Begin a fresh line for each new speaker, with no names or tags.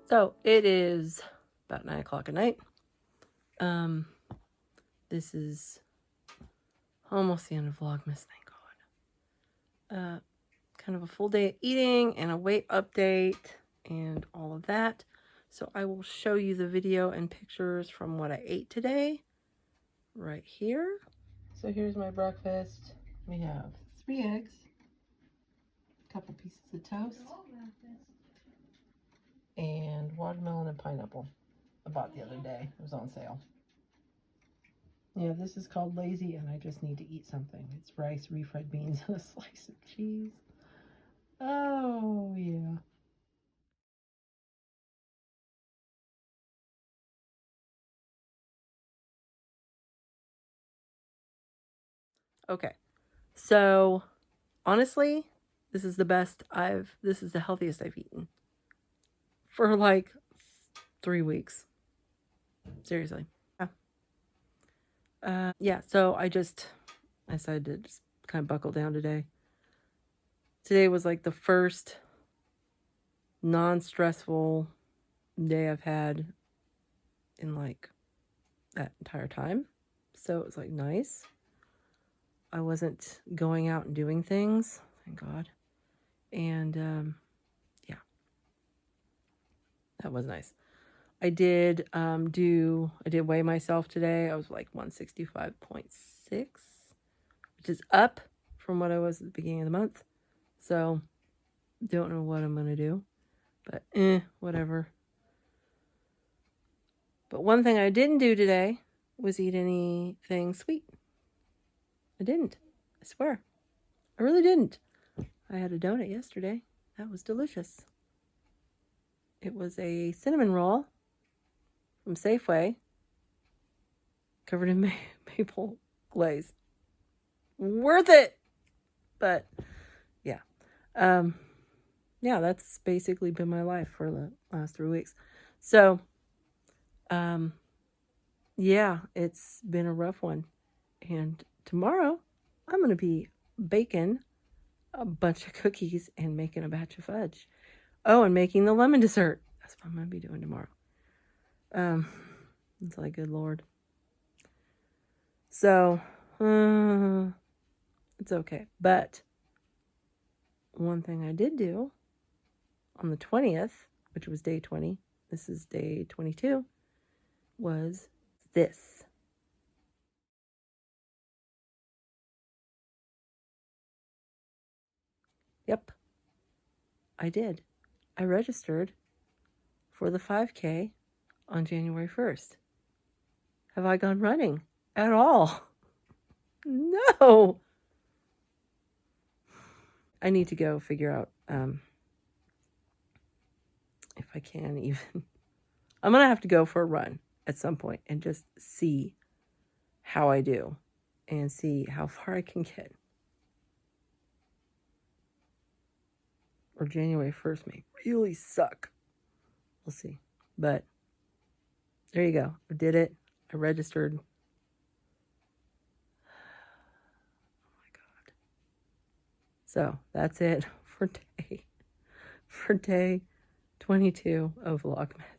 So it is about 9 o'clock at night. This is almost the end of Vlogmas, thank God. Kind of a full day of eating and a weight update and all of that. So I will show you the video and pictures from what I ate today right here. So here's my breakfast. We have 3 eggs, a couple pieces of toast, and watermelon and pineapple I bought the other day. It was on sale. Yeah, this is called lazy, and I just need to eat something. It's rice, refried beans, and a slice of cheese. Oh, yeah. Okay, so honestly, this is the healthiest I've eaten for like 3 weeks. Seriously. Yeah, so I decided to just kind of buckle down today. Today was like the first non-stressful day I've had in like that entire time. So it was like nice. I wasn't going out and doing things, thank God. And yeah, that was nice. I did weigh myself today. I was like 165.6, which is up from what I was at the beginning of the month. So don't know what I'm gonna do, but whatever. But one thing I didn't do today was eat anything sweet. I didn't. I swear. I really didn't. I had a donut yesterday. That was delicious. It was a cinnamon roll from Safeway covered in maple glaze. Worth it! But, yeah. Yeah, that's basically been my life for the last 3 weeks. So, yeah, it's been a rough one. And tomorrow, I'm going to be baking a bunch of cookies and making a batch of fudge. Oh, and making the lemon dessert. That's what I'm going to be doing tomorrow. It's like, good Lord. So, it's okay. But one thing I did do on the 20th, which was day 20, this is day 22, was this. Yep, I did. I registered for the 5K on January 1st. Have I gone running at all? No. I need to go figure out if I can even. I'm going to have to go for a run at some point and just see how I do and see how far I can get. Or January 1st may really suck. We'll see. But there you go. I did it. I registered. Oh my God. So that's it for day 22 of Vlogmas.